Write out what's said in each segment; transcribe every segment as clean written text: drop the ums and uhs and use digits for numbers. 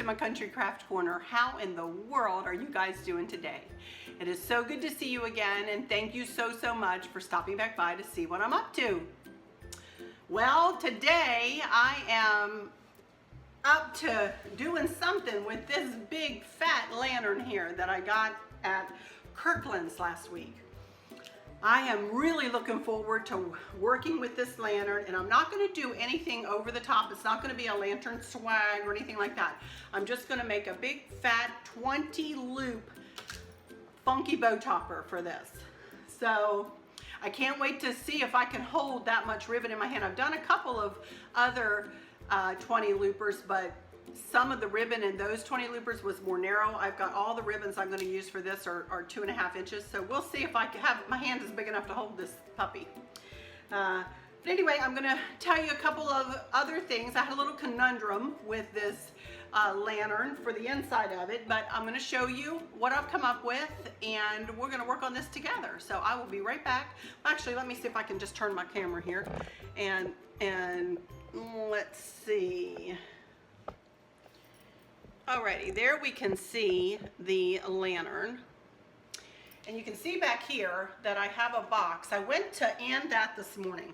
my country craft corner. How in the world are you guys doing today? It is so good to see you again, and thank you so much for stopping back by to see what I'm up to. Well, today I am up to doing something with this big fat lantern here that I got at Kirkland's last week. I am really looking forward to working with this lantern, and I'm not going to do anything over the top. It's not going to be a lantern swag or anything like that. I'm just going to make a big fat 20 loop funky bow topper for this. So I can't wait to see if I can hold that much ribbon in my hand. I've done a couple of other 20 loopers, but some of the ribbon in those 20 loopers was more narrow. I've got all the ribbons I'm going to use for this are 2.5 inches, so we'll see if I can have, my hand is big enough to hold this puppy. But anyway, I'm going to tell you a couple of other things. I had a little conundrum with this lantern for the inside of it, but I'm going to show you what I've come up with, and we're going to work on this together. So I will be right back. Actually, let me see if I can just turn my camera here, and let's see. Alrighty, there we can see the lantern. And you can see back here that I have a box. I went to and that this morning.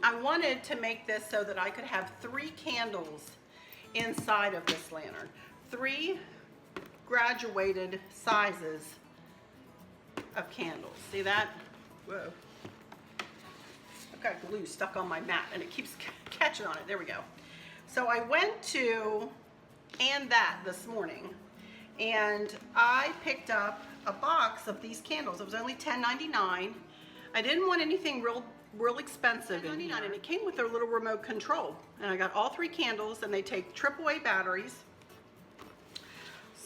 I wanted to make this so that I could have 3 candles inside of this lantern. 3 graduated sizes of candles. See that? Whoa. I've got glue stuck on my mat and it keeps catching on it. There we go. So I went to and that this morning, and I picked up a box of these candles. It was only $10.99. I didn't want anything real expensive in here, and it came with their little remote control. And I got all 3 candles, and they take AAA batteries.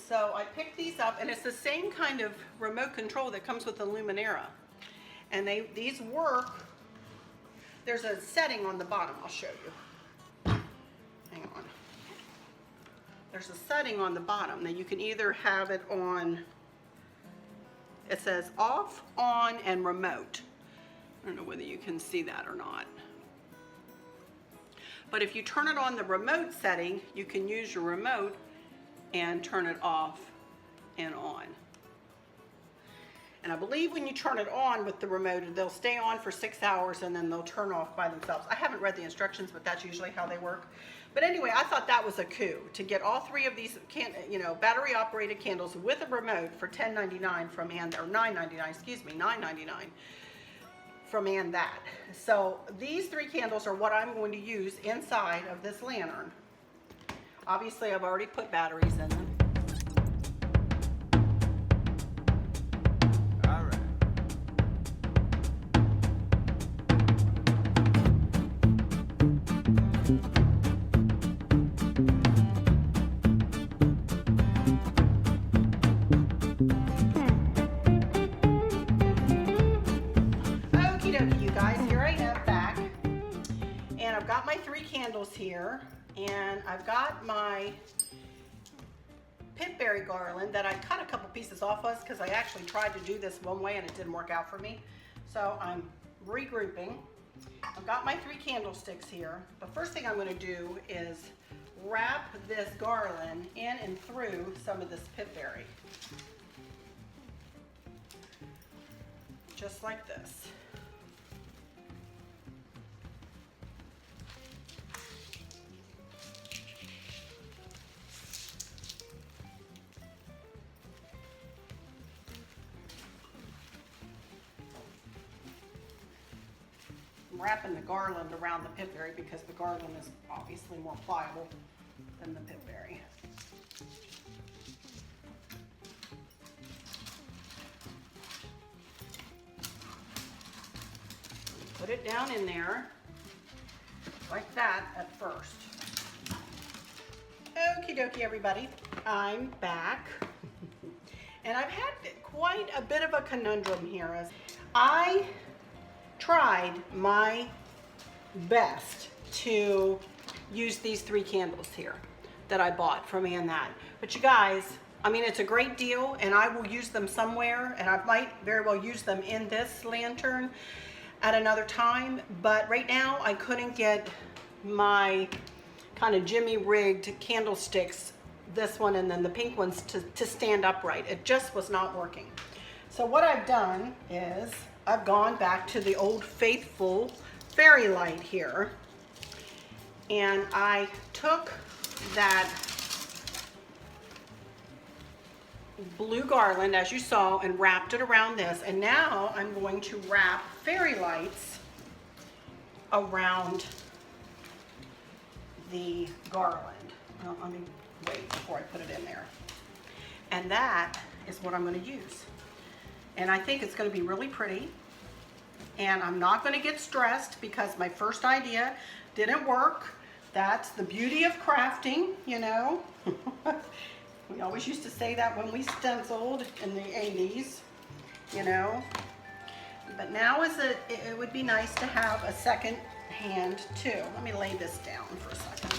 So I picked these up, and it's the same kind of remote control that comes with the Luminera. And these work. There's a setting on the bottom. I'll show you. Hang on. There's a setting on the bottom that you can either have it on, it says off, on, and remote. I don't know whether you can see that or not. But if you turn it on the remote setting, you can use your remote and turn it off and on. And I believe when you turn it on with the remote, they'll stay on for 6 hours and then they'll turn off by themselves. I haven't read the instructions, but that's usually how they work. But anyway, I thought that was a coup to get all 3 of these, battery operated candles with a remote for $10.99 from or $9.99, excuse me, $9.99 from and that. So these 3 candles are what I'm going to use inside of this lantern. Obviously, I've already put batteries in them. I've got my 3 candles here, and I've got my pitberry garland that I cut a couple pieces off of because I actually tried to do this one way and it didn't work out for me. So I'm regrouping. I've got my 3 candlesticks here. The first thing I'm going to do is wrap this garland in and through some of this pitberry. Just like this. Wrapping the garland around the pitberry because the garland is obviously more pliable than the pitberry. Put it down in there like that at first. Okie dokie, everybody. I'm back. And I've had quite a bit of a conundrum here. I tried my best to use these 3 candles here that I bought from and that. But you guys, I mean, it's a great deal, and I will use them somewhere, and I might very well use them in this lantern at another time. But right now, I couldn't get my kind of jimmy rigged candlesticks this one and then the pink ones to stand upright. It just was not working. So what I've done is I've gone back to the old faithful fairy light here, and I took that blue garland, as you saw, and wrapped it around this, and now I'm going to wrap fairy lights around the garland. Well, let me wait before I put it in there. And that is what I'm going to use. And I think it's going to be really pretty. And I'm not going to get stressed because my first idea didn't work. That's the beauty of crafting, you know. We always used to say that when we stenciled in the 80s, you know. But now it would be nice to have a second hand too. Let me lay this down for a second.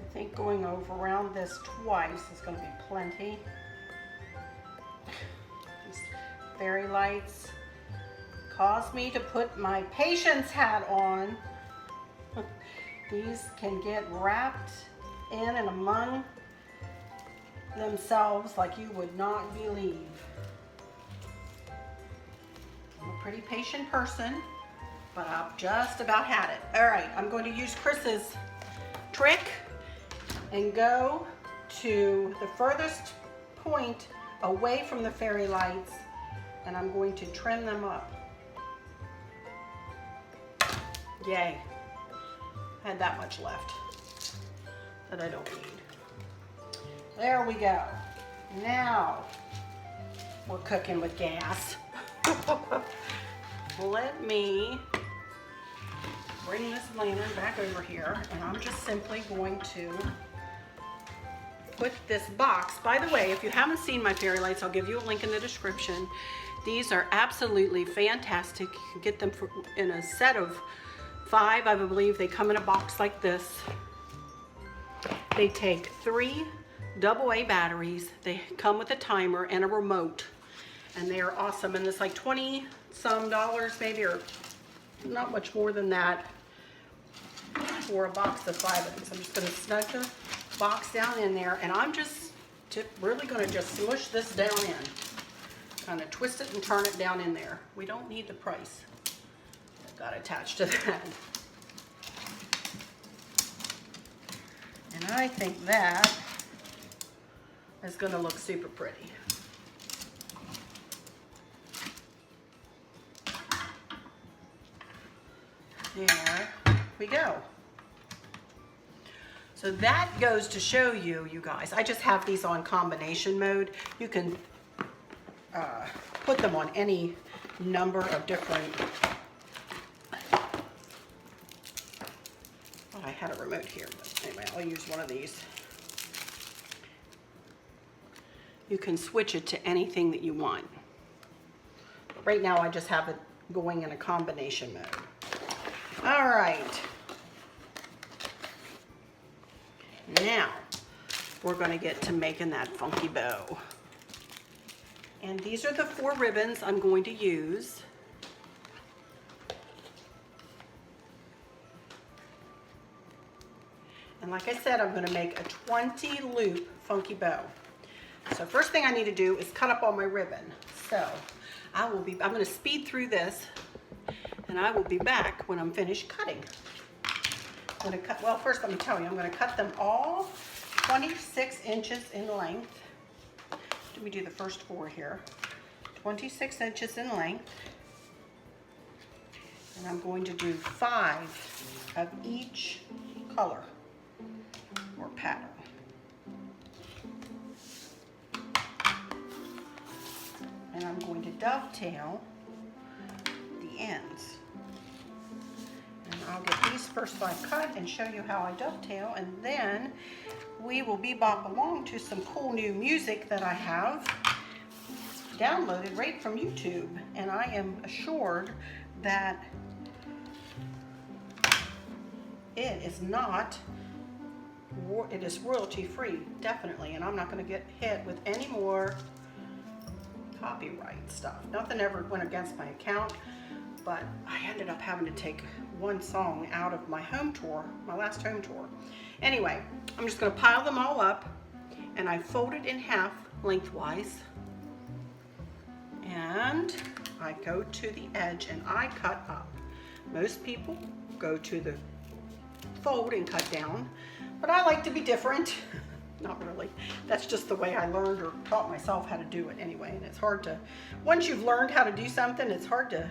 I think going over around this twice is going to be plenty. These fairy lights cause me to put my patience hat on. These can get wrapped in and among themselves like you would not believe. I'm a pretty patient person, but I've just about had it. All right, I'm going to use Chris's trick and go to the furthest point away from the fairy lights, and I'm going to trim them up. Yay. I had that much left that I don't need. There we go. Now we're cooking with gas. Let me bring this lantern back over here, and I'm just simply going to put this box. By the way, if you haven't seen my fairy lights, I'll give you a link in the description. These are absolutely fantastic. You can get them in a set of 5, I believe. They come in a box like this. They take 3 AA batteries. They come with a timer and a remote, and they are awesome. And it's like $20-some maybe, or not much more than that for a box of 5 of them. So I'm just going to snug the box down in there, and I'm just really going to just smush this down in. Kind of twist it and turn it down in there. We don't need the price got attached to that. And I think that is going to look super pretty. There we go. So that goes to show you, you guys, I just have these on combination mode. You can put them on any number of different, I had a remote here, but anyway, I'll use one of these. You can switch it to anything that you want. But right now I just have it going in a combination mode. All right. Now we're going to get to making that funky bow. And these are the 4 ribbons I'm going to use. And like I said, I'm going to make a 20 loop funky bow. So first thing I need to do is cut up all my ribbon. So I'm going to speed through this, and I will be back when I'm finished cutting. I'm going to cut, well, first let me tell you, I'm going to cut them all 26 inches in length. Let me do the first 4 here. 26 inches in length. And I'm going to do 5 of each color or pattern. And I'm going to dovetail the ends. And I'll get these first 5 cut and show you how I dovetail, and then we will bebop along to some cool new music that I have downloaded right from YouTube. And I am assured that it is royalty free, definitely, and I'm not going to get hit with any more copyright stuff. Nothing ever went against my account, but I ended up having to take one song out of my home tour, my last home tour. Anyway, I'm just gonna pile them all up, and I fold it in half lengthwise, and I go to the edge and I cut up. Most people go to the fold and cut down, but I like to be different. Not really. That's just the way I learned or taught myself how to do it anyway. And it's hard to, once you've learned how to do something, it's hard to,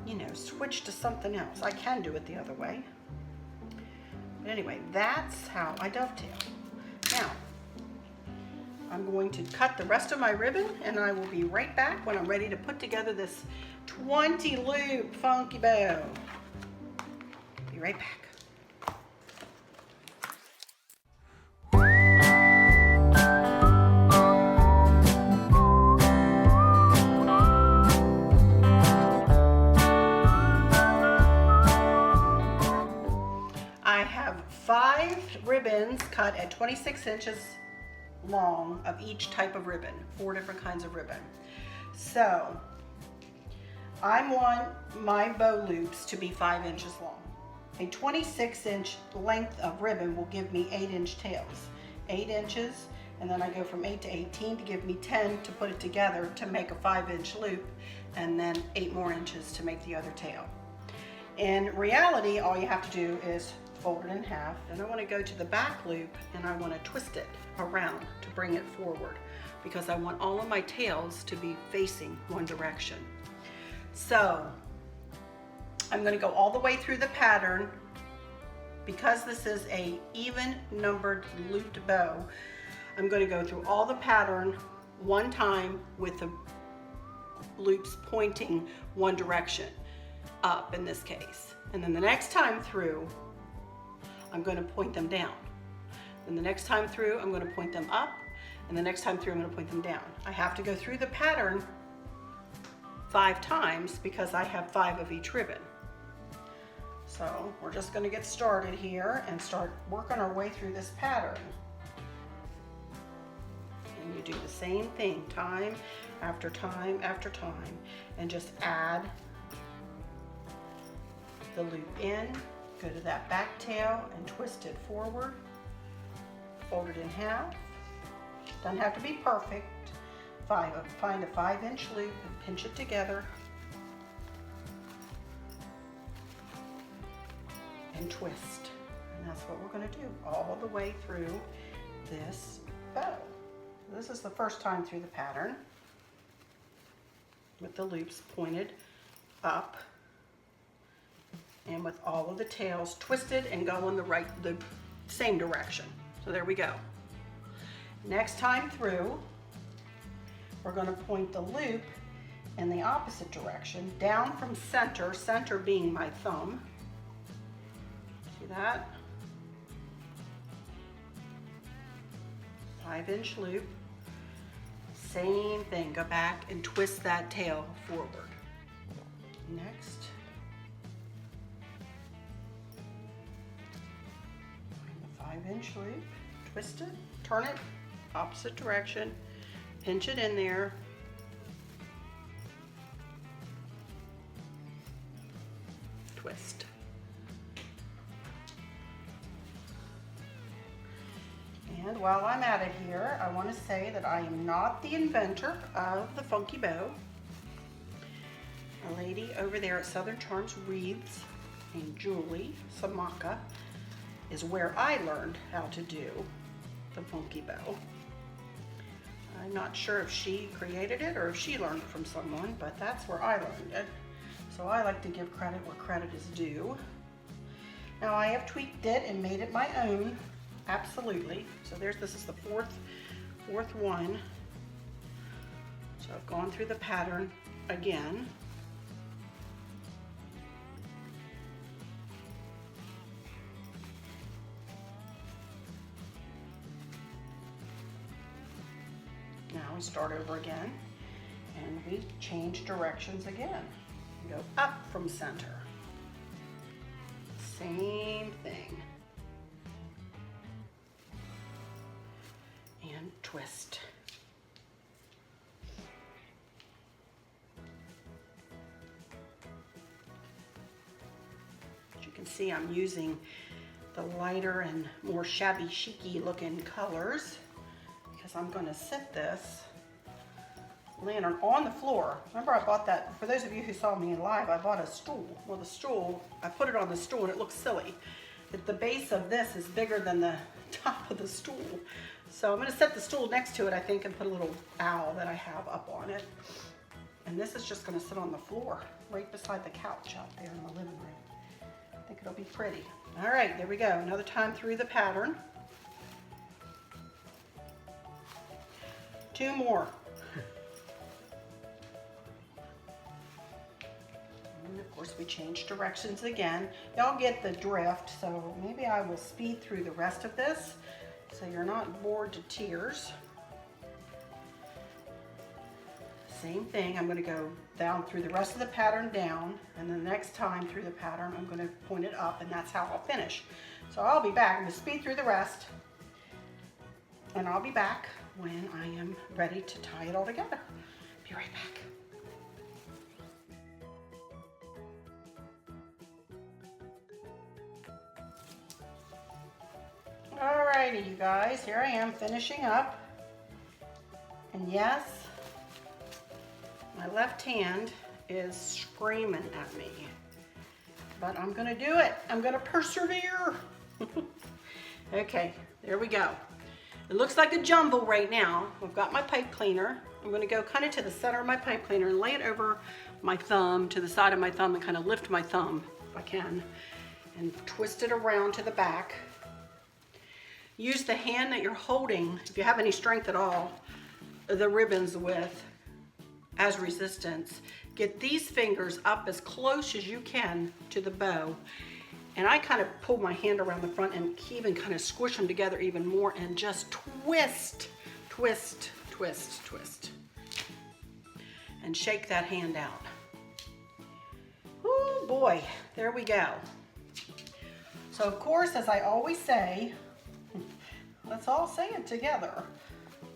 you know, switch to something else. I can do it the other way. But anyway, that's how I dovetail. Now, I'm going to cut the rest of my ribbon, and I will be right back when I'm ready to put together this 20 loop funky bow. Be right back. I have 5 ribbons cut at 26 inches long of each type of ribbon, 4 different kinds of ribbon. So I want my bow loops to be 5 inches long. A 26-inch length of ribbon will give me 8-inch tails. 8 inches, and then I go from 8 to 18 to give me 10 to put it together to make a 5-inch loop, and then 8 more inches to make the other tail. In reality, all you have to do is fold it in half, and I want to go to the back loop and I want to twist it around to bring it forward, because I want all of my tails to be facing one direction. So I'm going to go all the way through the pattern. Because this is a even numbered looped bow, I'm going to go through all the pattern one time with the loops pointing one direction, up in this case, and then the next time through I'm going to point them down. And the next time through, I'm going to point them up. And the next time through, I'm going to point them down. I have to go through the pattern 5 times because I have 5 of each ribbon. So we're just going to get started here and start working our way through this pattern. And you do the same thing time after time after time, and just add the loop in. Go to that back tail and twist it forward, fold it in half. Doesn't have to be perfect. Find a 5-inch loop and pinch it together and twist. And that's what we're going to do all the way through this bow. This is the first time through the pattern with the loops pointed up, and with all of the tails twisted and going the same direction. So there we go. Next time through, we're going to point the loop in the opposite direction, down from center, center being my thumb. See that? 5-inch loop. Same thing, go back and twist that tail forward. Next. 5-inch loop, twist it, turn it opposite direction, pinch it in there, twist. And while I'm at it here, I want to say that I am not the inventor of the funky bow. A lady over there at Southern Charms Wreaths named Julie Samaka is where I learned how to do the funky bow. I'm not sure if she created it or if she learned it from someone, but that's where I learned it. So I like to give credit where credit is due. Now I have tweaked it and made it my own, absolutely. So this is the fourth one. So I've gone through the pattern again. Now we start over again, and we change directions again. We go up from center. Same thing. And twist. see I'm using the lighter and more shabby chic-y looking colors because I'm going to set this lantern on the floor. Remember I bought that, for those of you who saw me live, I bought a stool. Well, the stool, I put it on the stool and it looks silly. The base of this is bigger than the top of the stool. So I'm going to set the stool next to it, I think, and put a little owl that I have up on it. And this is just going to sit on the floor right beside the couch out there in the living room. I think it'll be pretty. All right, there we go. Another time through the pattern. 2 more. And of course we change directions again. Y'all get the drift, so maybe I will speed through the rest of this so you're not bored to tears. Same thing, I'm going to go down through the rest of the pattern down, and the next time through the pattern I'm going to point it up, and that's how I'll finish. So I'll be back. I'm going to speed through the rest, and I'll be back when I am ready to tie it all together. Be right back. Alrighty, you guys, here I am finishing up, and yes, my left hand is screaming at me, but I'm gonna do it. I'm gonna persevere. Okay, there we go. It looks like a jumble right now. I've got my pipe cleaner. I'm gonna go kind of to the center of my pipe cleaner and lay it over my thumb, to the side of my thumb, and kind of lift my thumb, if I can, and twist it around to the back. Use the hand that you're holding, if you have any strength at all, the ribbons with as resistance. Get these fingers up as close as you can to the bow. And I kind of pull my hand around the front and even kind of squish them together even more and just twist, twist, twist, twist. And shake that hand out. Oh boy, there we go. So of course, as I always say, let's all say it together.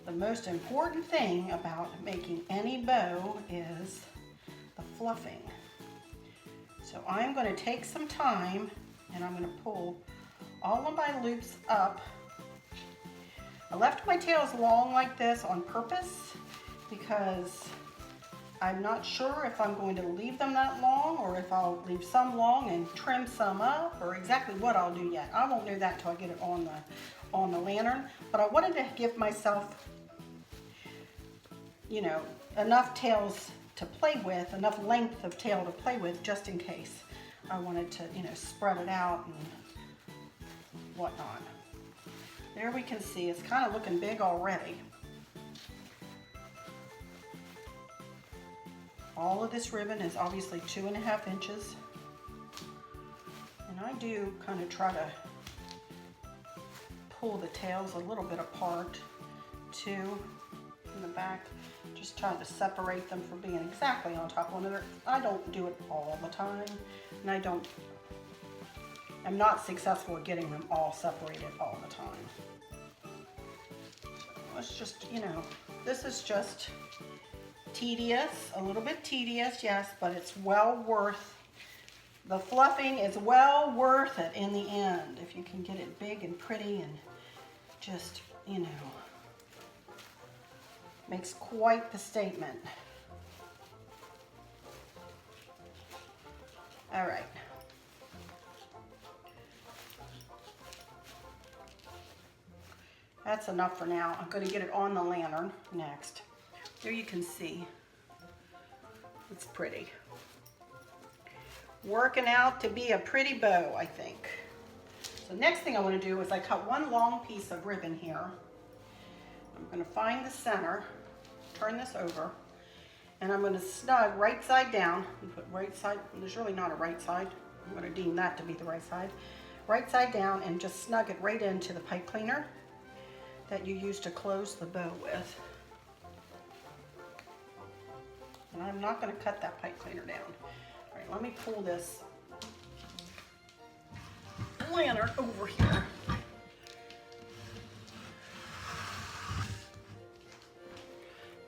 The most important thing about making any bow is the fluffing. So I'm going to take some time and I'm going to pull all of my loops up. I left my tails long like this on purpose because I'm not sure if I'm going to leave them that long or if I'll leave some long and trim some up, or exactly what I'll do yet. I won't know that till I get it on the lantern, but I wanted to give myself, you know, enough tails to play with, enough length of tail to play with, just in case I wanted to, you know, spread it out and whatnot. There we can see it's kind of looking big already. All of this ribbon is obviously 2.5 inches. And I do kind of try to pull the tails a little bit apart too in the back. Just trying to separate them from being exactly on top of one another. I don't do it all the time, and I'm not successful at getting them all separated all the time. So let's just, you know, this is just tedious, a little bit tedious, yes, but it's well worth, the fluffing is well worth it in the end, if you can get it big and pretty and just, you know, makes quite the statement. All right. That's enough for now. I'm going to get it on the lantern next. There you can see. It's pretty. Working out to be a pretty bow, I think. So next thing I want to do is I cut one long piece of ribbon here. I'm going to find the center, turn this over, and I'm going to snug right side down and put right side, there's really not a right side, I'm going to deem that to be the right side down, and just snug it right into the pipe cleaner that you use to close the bow with. And I'm not going to cut that pipe cleaner down. All right, let me pull this lantern over here.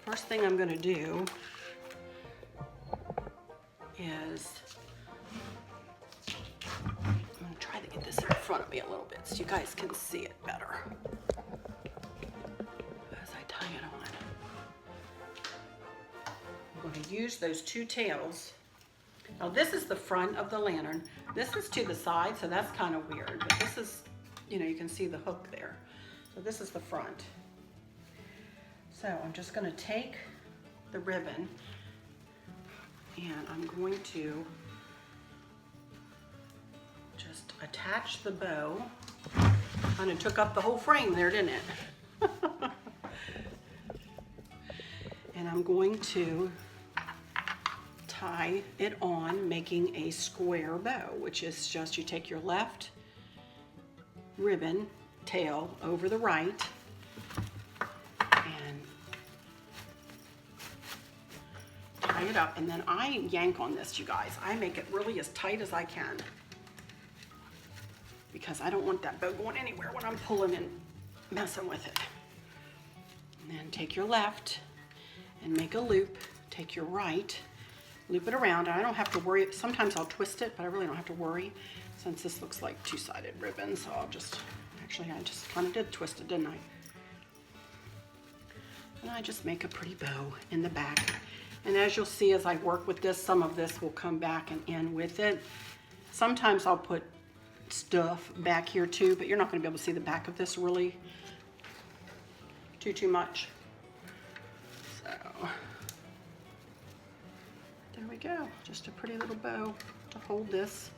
First thing I'm going to do is get this in front of me a little bit so you guys can see it better as I tie it on. I'm going to use those two tails. Now this is the front of the lantern. This is to the side, so that's kind of weird, but this is, you know, you can see the hook there. So this is the front. So I'm just going to take the ribbon and I'm going to just attach the bow. Kind of took up the whole frame there, didn't it? And I'm going to tie it on, making a square bow, which is just you take your left ribbon tail over the right and tie it up, and then I yank on this, you guys. I make it really as tight as I can because I don't want that bow going anywhere when I'm pulling and messing with it. And then take your left and make a loop, take your right, loop it around. I don't have to worry. Sometimes I'll twist it, but I really don't have to worry since this looks like two-sided ribbon. So I'll just, actually I just kind of did twist it, didn't I? And I just make a pretty bow in the back. And as you'll see as I work with this, some of this will come back and in with it. Sometimes I'll put stuff back here too, but you're not going to be able to see the back of this really too much. So there we go, just a pretty little bow to hold this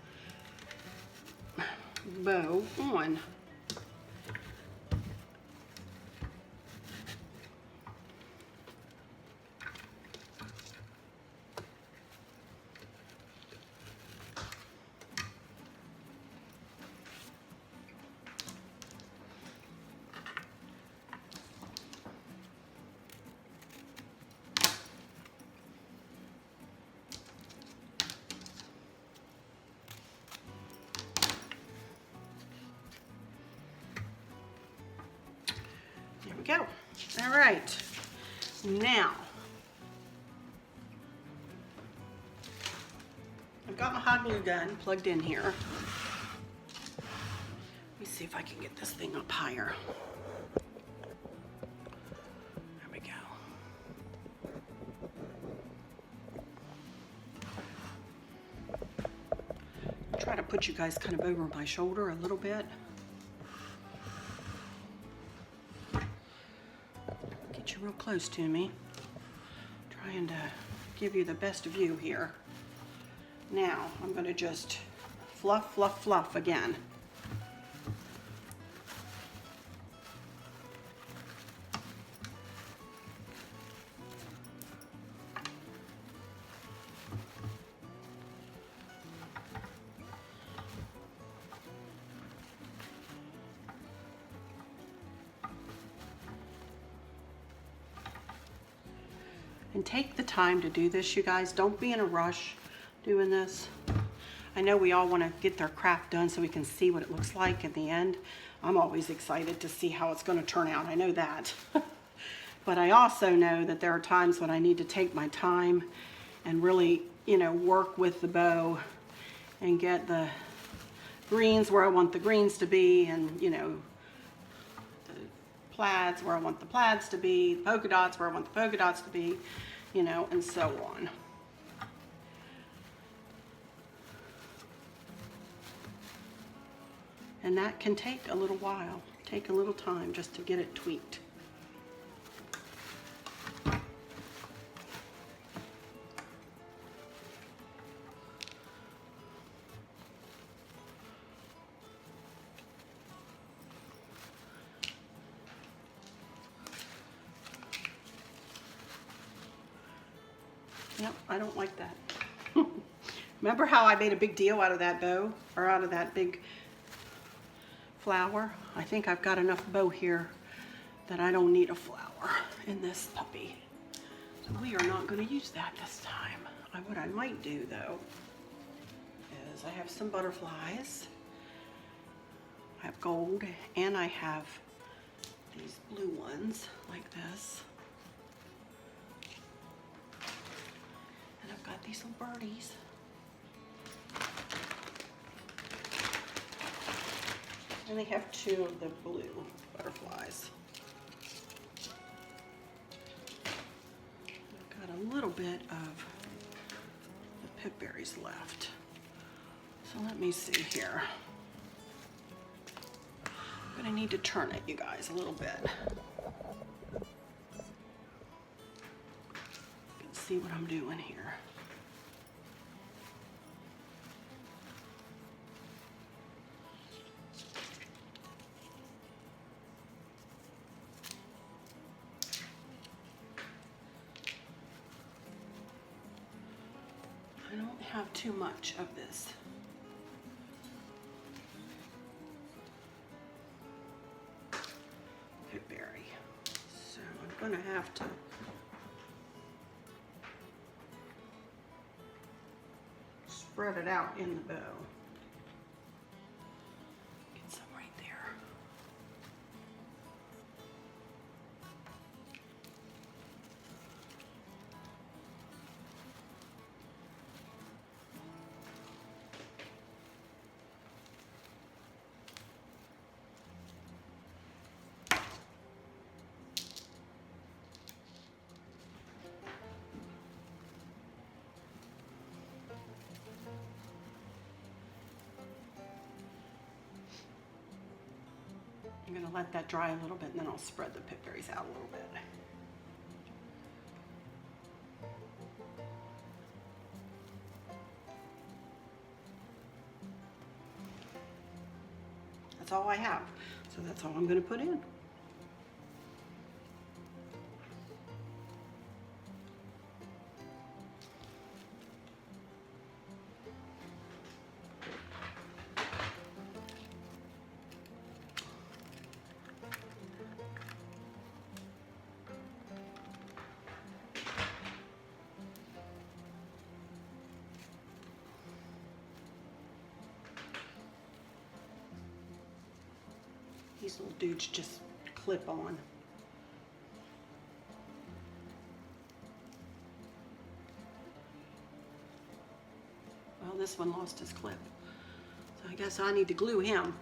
bow on. Go. All right, now I've got my hot glue gun plugged in here. Let me see if I can get this thing up higher. There we go. I'll try to put you guys kind of over my shoulder a little bit. Real close to me, trying to give you the best view here. Now I'm going to just fluff, fluff, fluff again. And take the time to do this, you guys. Don't be in a rush doing this. I know we all want to get their craft done so we can see what it looks like at the end. I'm always excited to see how it's going to turn out. I know that. But I also know that there are times when I need to take my time and really, you know, work with the bow and get the greens where I want the greens to be, and, you know, plaids where I want the plaids to be, polka dots where I want the polka dots to be, you know, and so on. And that can take a little while, take a little time just to get it tweaked. Yep, I don't like that. Remember how I made a big deal out of that bow, or out of that big flower? I think I've got enough bow here that I don't need a flower in this puppy. So we are not going to use that this time. What I might do though is I have some butterflies. I have gold, and I have these blue ones like this. And I've got these little birdies. I only have 2 of the blue butterflies. I've got a little bit of the pip berries left. So let me see here. I'm gonna need to turn it, you guys, a little bit. You can see what I'm doing here. I don't have too much of this. Pipberry. So I'm gonna have to spread it out in the bow. Get some right there. I'm going to let that dry a little bit and then I'll spread the pipberries out a little bit. That's all I have. So that's all I'm going to put in. These little dudes just clip on. Well, this one lost his clip, so I guess I need to glue him.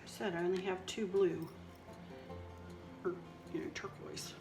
Said I only have 2 blue, or turquoise.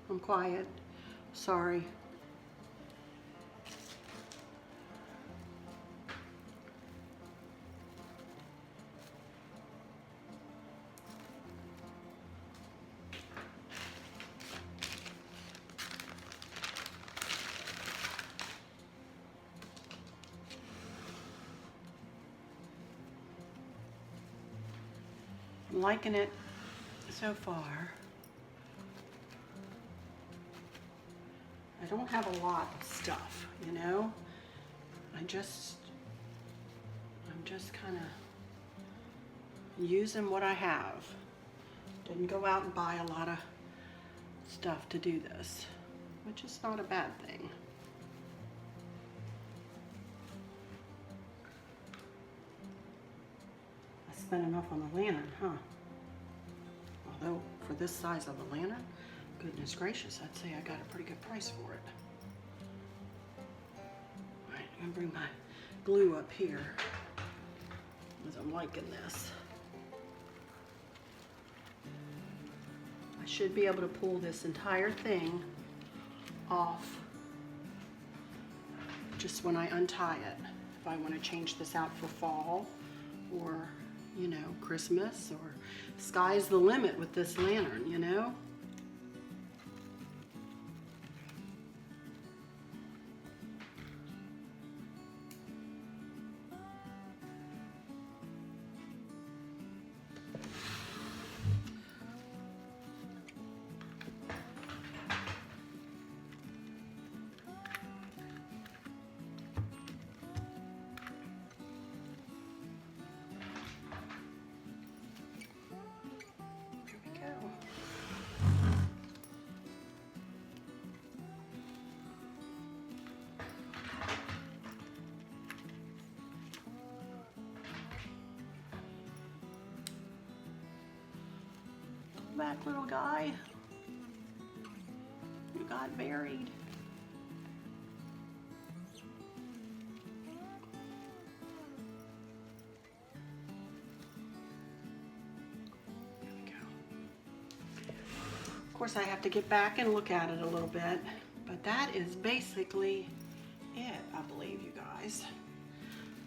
I'm quiet. Sorry. I'm liking it so far. I don't have a lot of stuff, you know? I'm just kind of using what I have. Didn't go out and buy a lot of stuff to do this, which is not a bad thing. I spent enough on the lantern, huh? Although for this size of a lantern, goodness gracious, I'd say I got a pretty good price for it. All right, I'm gonna bring my glue up here because I'm liking this. I should be able to pull this entire thing off just when I untie it, if I want to change this out for fall or, you know, Christmas, or sky's the limit with this lantern, you know. Back, little guy. You got buried. There we go. Of course, I have to get back and look at it a little bit, but that is basically it, I believe, you guys.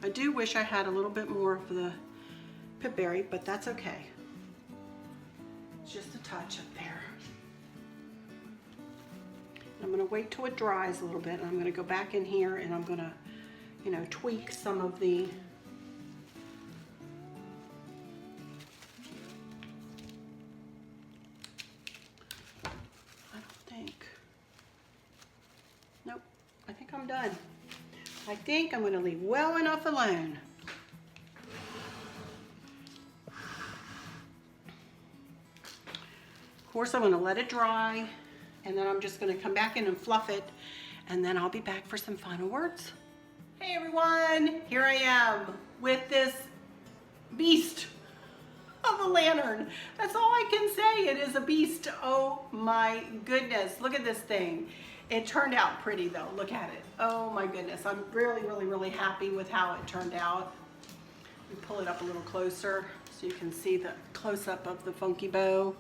I do wish I had a little bit more of the pipberry, but that's okay. Just a touch up there. I'm going to wait till it dries a little bit, and I'm going to go back in here and I'm going to, you know, tweak some of the nope, I think I'm done. I think I'm going to leave well enough alone. Of course, I'm going to let it dry, and then I'm just going to come back in and fluff it, and then I'll be back for some final words. Hey everyone, here I am with this beast of a lantern. That's all I can say. It is a beast. Oh my goodness, look at this thing. It turned out pretty though. Look at it. Oh my goodness, I'm really happy with how it turned out. Let me pull it up a little closer so you can see the close-up of the funky bow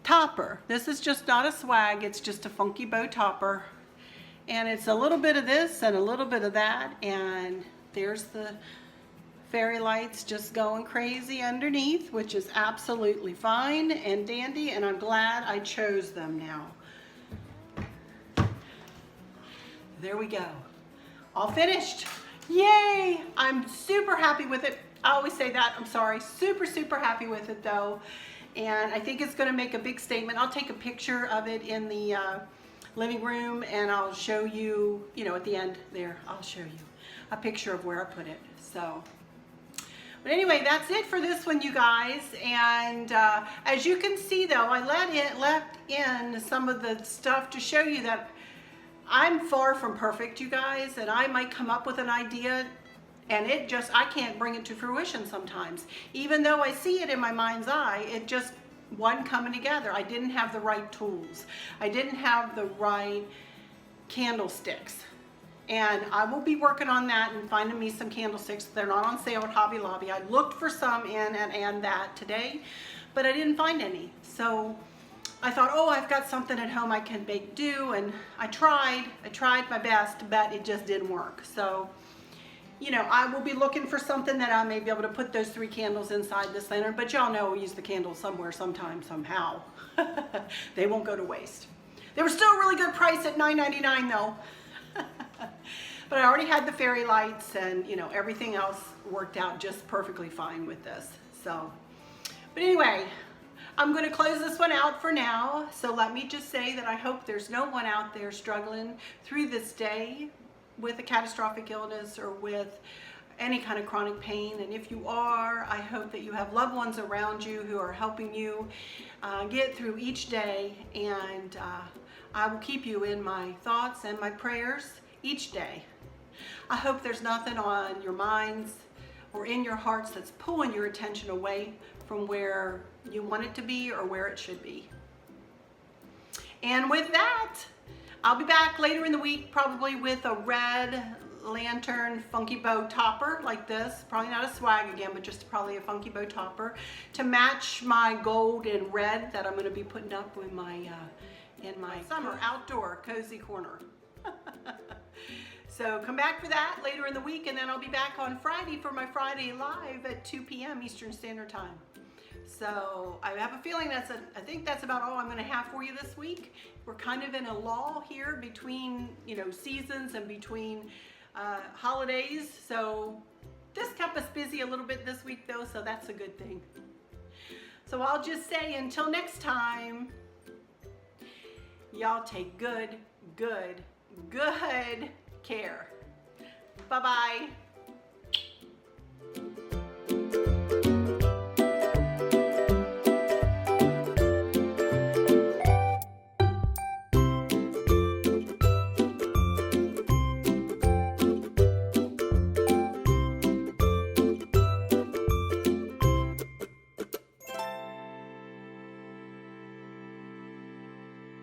topper. This is just not a swag, it's just a funky bow topper. And it's a little bit of this and a little bit of that, and there's the fairy lights just going crazy underneath, which is absolutely fine and dandy, and I'm glad I chose them now. There we go. All finished. Yay! I'm super happy with it. I always say that, I'm sorry. Super happy with it though. And I think it's going to make a big statement. I'll take a picture of it in the living room, and I'll show you, you know, at the end there, I'll show you a picture of where I put it. So, but anyway, that's it for this one, you guys. And as you can see though, I left in some of the stuff to show you that I'm far from perfect, you guys, and I might come up with an idea and I can't bring it to fruition sometimes. Even though I see it in my mind's eye, it just wasn't coming together. I didn't have the right tools. I didn't have the right candlesticks. And I will be working on that and finding me some candlesticks. They're not on sale at Hobby Lobby. I looked for some in and that today, but I didn't find any. So I thought, oh, I've got something at home I can make do, and I tried my best, but it just didn't work. So, you know, I will be looking for something that I may be able to put those 3 candles inside this lantern, but y'all know we'll use the candles somewhere, sometime, somehow. They won't go to waste. They were still a really good price at $9.99 though. But I already had the fairy lights, and, you know, everything else worked out just perfectly fine with this. So, but anyway, I'm going to close this one out for now. So let me just say that I hope there's no one out there struggling through this day with a catastrophic illness or with any kind of chronic pain. And if you are, I hope that you have loved ones around you who are helping you get through each day. And I will keep you in my thoughts and my prayers each day. I hope there's nothing on your minds or in your hearts that's pulling your attention away from where you want it to be or where it should be. And with that, I'll be back later in the week, probably with a red lantern funky bow topper like this. Probably not a swag again, but just probably a funky bow topper to match my gold and red that I'm going to be putting up in my summer outdoor cozy corner. So come back for that later in the week, and then I'll be back on Friday for my Friday Live at 2 p.m. Eastern Standard Time. So I have a feeling I think that's about all I'm going to have for you this week. We're kind of in a lull here between, seasons and between holidays. So this kept us busy a little bit this week though, so that's a good thing. So I'll just say until next time, y'all take good care. Bye-bye.